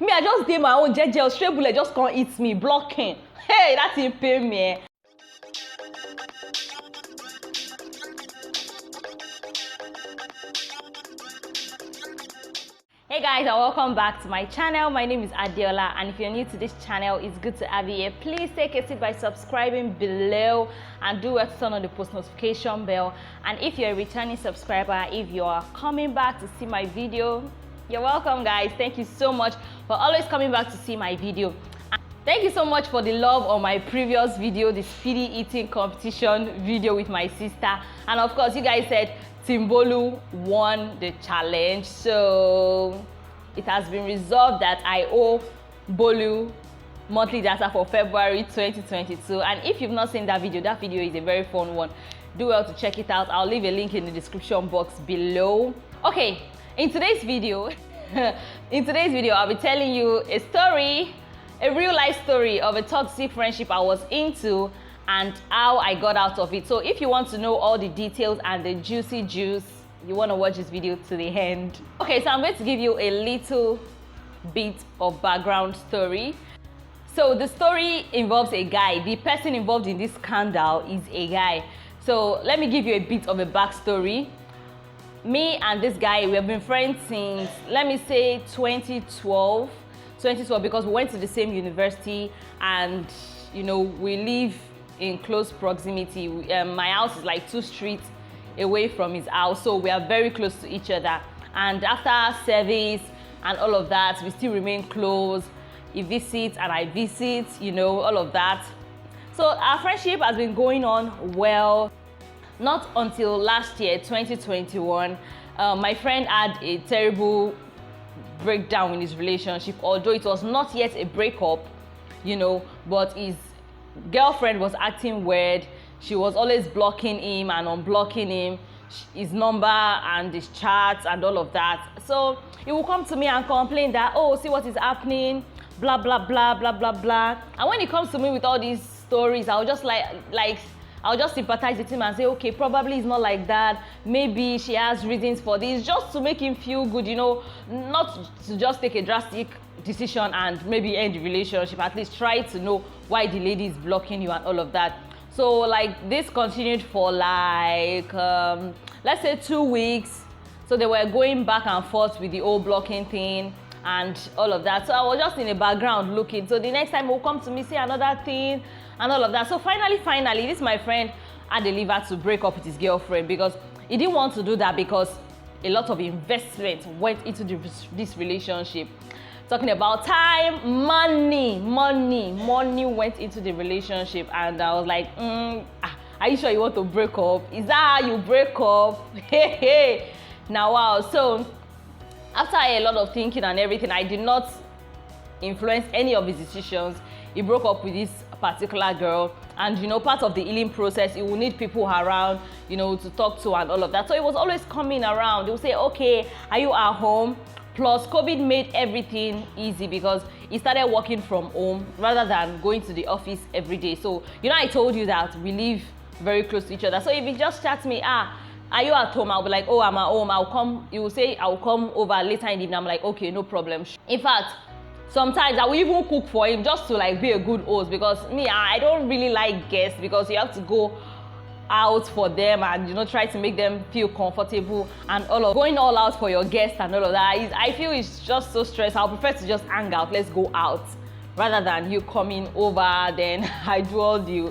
Me, I just did my own jeje, straight bullet just can't eat me, blocking. Hey, that didn't pay me. Hey guys, and welcome back to my channel. My name is Adeola, and if you're new to this channel, it's good to have you here. Please take a seat by subscribing below and do well to turn on the post notification bell. And if you're a returning subscriber, if you are coming back to see my video, you're welcome guys. Thank you so much for always coming back to see my video. And thank you so much for the love on my previous video, the speedy eating competition video with my sister. And of course, you guys said Timbolu won the challenge, so it has been resolved that I owe Bolu monthly data for February 2022. And if you've not seen that video is a very fun one. Do well to check it out. I'll leave a link in the description box below. Okay, in today's video I'll be telling you a story, a real life story of a toxic friendship I was into and how I got out of it. So if you want to know all the details and the juicy juice, you want to watch this video to the end. Okay, so I'm going to give you a little bit of background story. So the story involves a guy. The person involved in this scandal is a guy. So let me give you a bit of a backstory. Me and this guy, we have been friends since, let me say, 2012, because we went to the same university and, you know, we live in close proximity. My house is like 2 streets away from his house, so we are very close to each other. And after service and all of that, we still remain close. He visits and I visit, you know, all of that. So our friendship has been going on well. Not until last year, 2021, my friend had a terrible breakdown in his relationship, although it was not yet a breakup, you know, but his girlfriend was acting weird. She was always blocking him and unblocking him, his number and his chats and all of that. So he will come to me and complain that, oh, see what is happening, blah blah blah blah blah blah. And when he comes to me with all these stories, I'll just I'll just sympathize with him and say, okay, probably it's not like that. Maybe she has reasons for this, just to make him feel good, you know, not to just take a drastic decision and maybe end the relationship. At least try to know why the lady is blocking you and all of that. So like this continued for like let's say 2 weeks. So they were going back and forth with the old blocking thing and all of that. So I was just in the background looking. So the next time he'll come to me, say another thing and all of that. So finally this my friend had the liver to break up with his girlfriend, because he didn't want to do that because a lot of investment went into this relationship. Talking about time, money went into the relationship. And I was like, are you sure you want to break up? Is that how you break up? Hey. Now, wow. So after a lot of thinking and everything, I did not influence any of his decisions. He broke up with this particular girl, and you know, part of the healing process, he will need people around, you know, to talk to and all of that. So he was always coming around. He would say, okay, are you at home? Plus COVID made everything easy because he started working from home rather than going to the office every day. So you know, I told you that we live very close to each other. So if he just chats me, are you at home? I'll be like, oh, I'm at home. I'll come. He will say, I'll come over later in the evening. I'm like, okay, no problem. In fact, sometimes I will even cook for him just to like be a good host, because me, I don't really like guests, because you have to go out for them and, you know, try to make them feel comfortable and all of going all out for your guests and all of that. I feel it's just so stressful. I'll prefer to just hang out, let's go out, rather than you coming over, then I do all the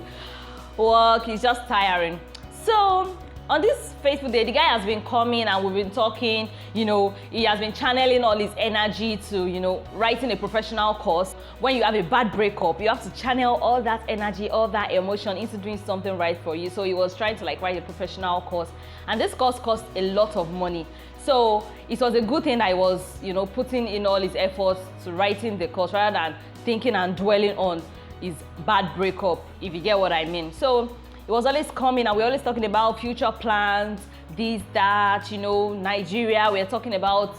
work. It's just tiring. So on this fateful day, the guy has been coming and we've been talking. You know, he has been channeling all his energy to, you know, writing a professional course. When you have a bad breakup, you have to channel all that energy, all that emotion into doing something right for you. So he was trying to like write a professional course, and this course cost a lot of money. So it was a good thing I was, you know, putting in all his efforts to writing the course rather than thinking and dwelling on his bad breakup, if you get what I mean. So it was always coming and we're always talking about future plans, this, that, you know, Nigeria. We're talking about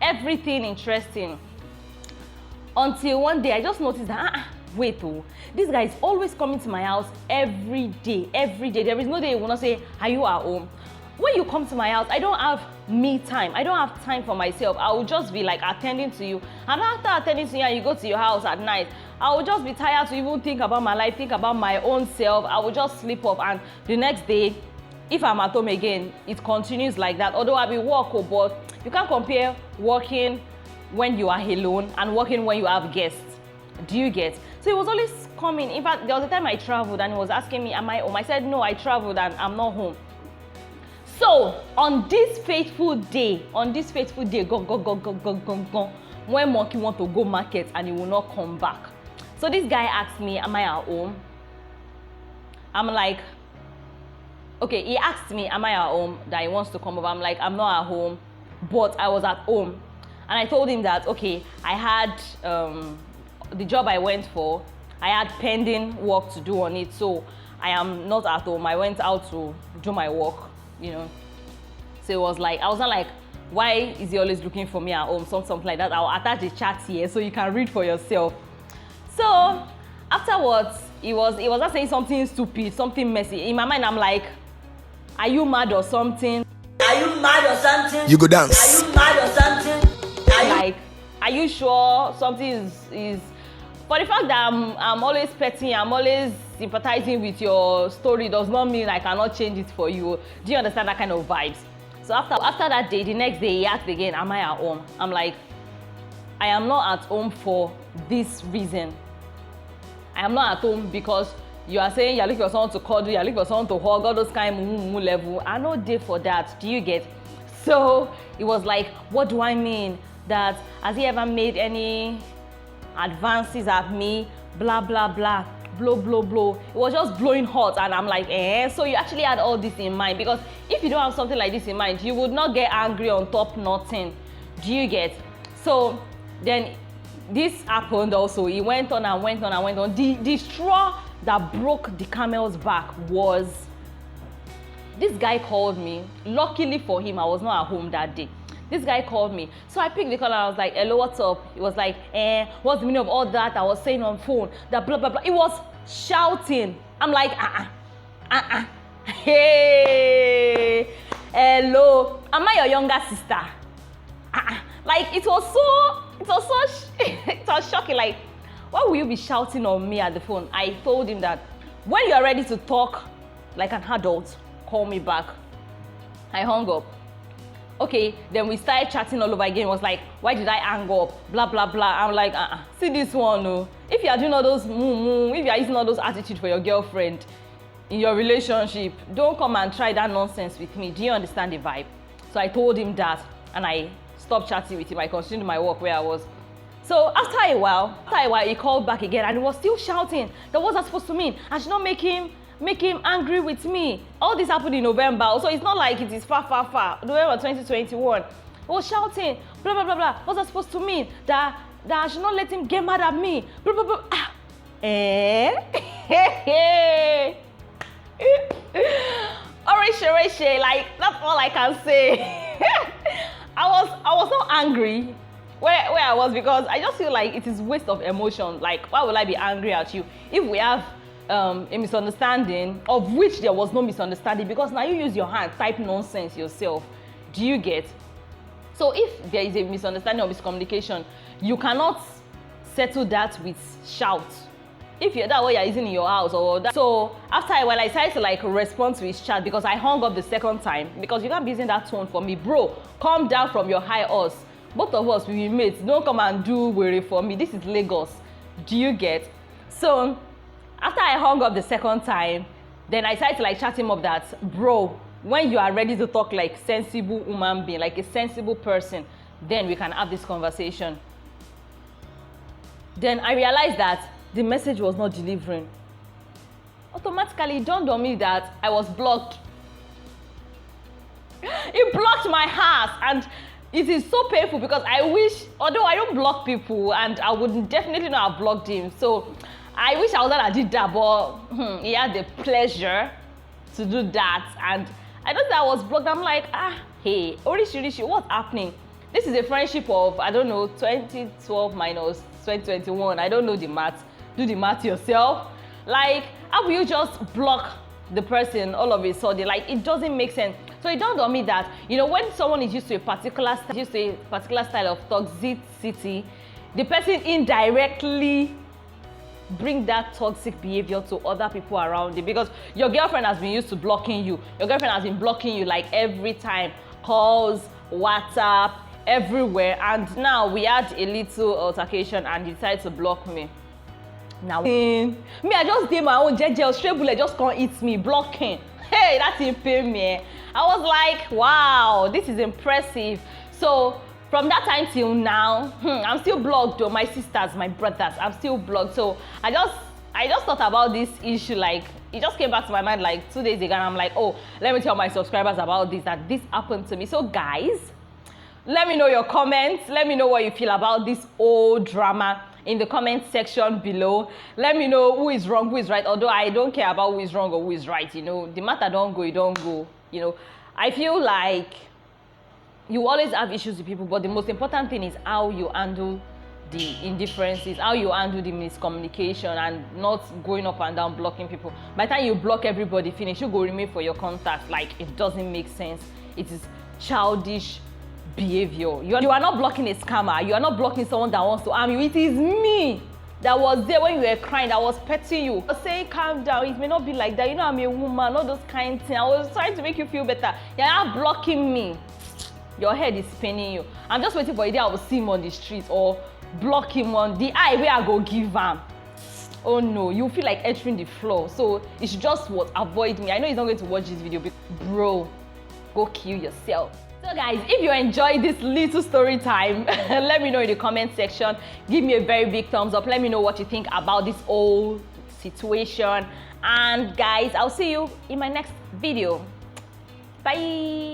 everything interesting. Until one day I just noticed that, wait, oh, this guy is always coming to my house every day. There is no day he will not say, are you at home? When you come to my house, I don't have me time. I don't have time for myself. I will just be like attending to you. And after attending to you and you go to your house at night, I will just be tired to even think about my life, think about my own self. I will just sleep off, and the next day, if I'm at home again, it continues like that. Although I'll be working, but you can't compare working when you are alone and working when you have guests. Do you get? So he was always coming. In fact, there was a time I traveled and he was asking me, am I home? I said, no, I traveled and I'm not home. So on this fateful day, go, when Monkey want to go market and he will not come back. So this guy asked me, am I at home? I'm like, okay, he asked me, am I at home, that he wants to come over. I'm like, I'm not at home, but I was at home. And I told him that, okay, I had the job I went for, I had pending work to do on it, so I am not at home. I went out to do my work, you know. So it was like, I was not like, why is he always looking for me at home, something like that. I'll attach the chat here so you can read for yourself. So afterwards, he was not saying something stupid, something messy. In my mind, I'm like, are you mad or something? Are you mad or something? You go dance. Are you mad or something? Like, are you sure something is for the fact that I'm always petting, I'm always sympathizing with your story does not mean I cannot change it for you. Do you understand that kind of vibes? So after that day, the next day he asked again, am I at home? I'm like, I am not at home for this reason. I am not at home because you are saying you're looking for someone to cuddle, you're looking for someone to hug, all those kind of level. I'm not there for that. Do you get? So it was like, what do I mean? That has he ever made any advances at me? Blah, blah, blah. Blow, blow, blow. It was just blowing hot, and I'm like, so you actually had all this in mind? Because if you don't have something like this in mind, you would not get angry on top nothing. Do you get? So then this happened also. It went on and went on and went on. The straw that broke the camel's back was this guy called me. Luckily for him, I was not at home that day. This guy called me. So I picked the call and I was like, hello, what's up? He was like, what's the meaning of all that I was saying on phone? That blah, blah, blah. It was shouting. I'm like, hey, hello. Am I your younger sister? Like, it was shocking. Like, why will you be shouting on me at the phone? I told him that when you are ready to talk like an adult, call me back. I hung up. Okay, then we started chatting all over again. It was like, why did I hang up? Blah, blah, blah. I'm like, see this one, no. If you are doing all those if you are using all those attitudes for your girlfriend in your relationship, don't come and try that nonsense with me. Do you understand the vibe? So I told him that, and I stopped chatting with him. I continued my work where I was. So after a while, he called back again, and he was still shouting. That was supposed to mean I should not make him angry with me. All this happened in November, so it's not like it is far. November 2021. He was shouting, blah, blah, blah, blah. What's that supposed to mean? That I should not let him get mad at me. Blah, blah, blah. Orishe, like, that's all I can say. I was not angry where I was, because I just feel like it is waste of emotion. Like, why will I be angry at you if we have a misunderstanding, of which there was no misunderstanding, because now you use your hand, type nonsense yourself. Do you get? So if there is a misunderstanding or miscommunication, you cannot settle that with shout. If you're that way you're using in your house or that. So after a while, I decided to like respond to his chat, because I hung up the second time, because you can't be using that tone for me. Bro, calm down from your high horse. Both of us, we be mates. Don't come and do worry for me. This is Lagos. Do you get? So after I hung up the second time, then I decided to like chat him up that, bro, when you are ready to talk like sensible human being, like a sensible person, then we can have this conversation. Then I realized that the message was not delivering. Automatically it dawned on me that I was blocked. It blocked my heart, and it is so painful, because I wish, although I don't block people, and I would definitely not have blocked him. So I wish I was that I did that, but he had the pleasure to do that, and I don't think I was blocked. I'm like, hey, Orishi, what's happening? This is a friendship of, I don't know, 2012 minus 2021. I don't know the math. Do the math yourself. Like, how will you just block the person all of a sudden? Like, it doesn't make sense. So it dawned on me that, you know, when someone is used to a particular style of toxicity, the person indirectly bring that toxic behavior to other people around you, because your girlfriend has been used to blocking you. Your girlfriend has been blocking you like every time, calls, WhatsApp, everywhere, and now we had a little altercation and he decided to block me. Now me, I just did my own jeje, straight bullet just can't eat me, blocking. Hey, that didn't pay me. I was like, wow, this is impressive. So from that time till now, I'm still blocked though. My sisters, my brothers, I'm still blocked. So I just thought about this issue, like it just came back to my mind like 2 days ago, and I'm like, oh, let me tell my subscribers about this, that this happened to me. So guys, let me know your comments. Let me know what you feel about this old drama in the comment section below. Let me know who is wrong, who is right. Although I don't care about who is wrong or who is right, you know, the matter don't go, it don't go. You know, I feel like you always have issues with people, but the most important thing is how you handle the indifferences, how you handle the miscommunication, and not going up and down blocking people. By the time you block everybody finish, you go remain for your contacts. Like, it doesn't make sense. It is childish behavior. You are not blocking a scammer. You are not blocking someone that wants to harm you. It is me that was there when you were crying, that was petting you. I was saying, calm down, it may not be like that. You know, I'm a woman, all those kind of things. I was trying to make you feel better. You're not blocking me. Your head is spinning you. I'm just waiting for a day I will see him on the street or block him on the eye where I go give him. Oh no, you feel like entering the floor. So you should just avoid me. I know he's not going to watch this video, but bro, go kill yourself. So guys, if you enjoyed this little story time, let me know in the comment section. Give me a very big thumbs up. Let me know what you think about this whole situation. And guys, I'll see you in my next video. Bye.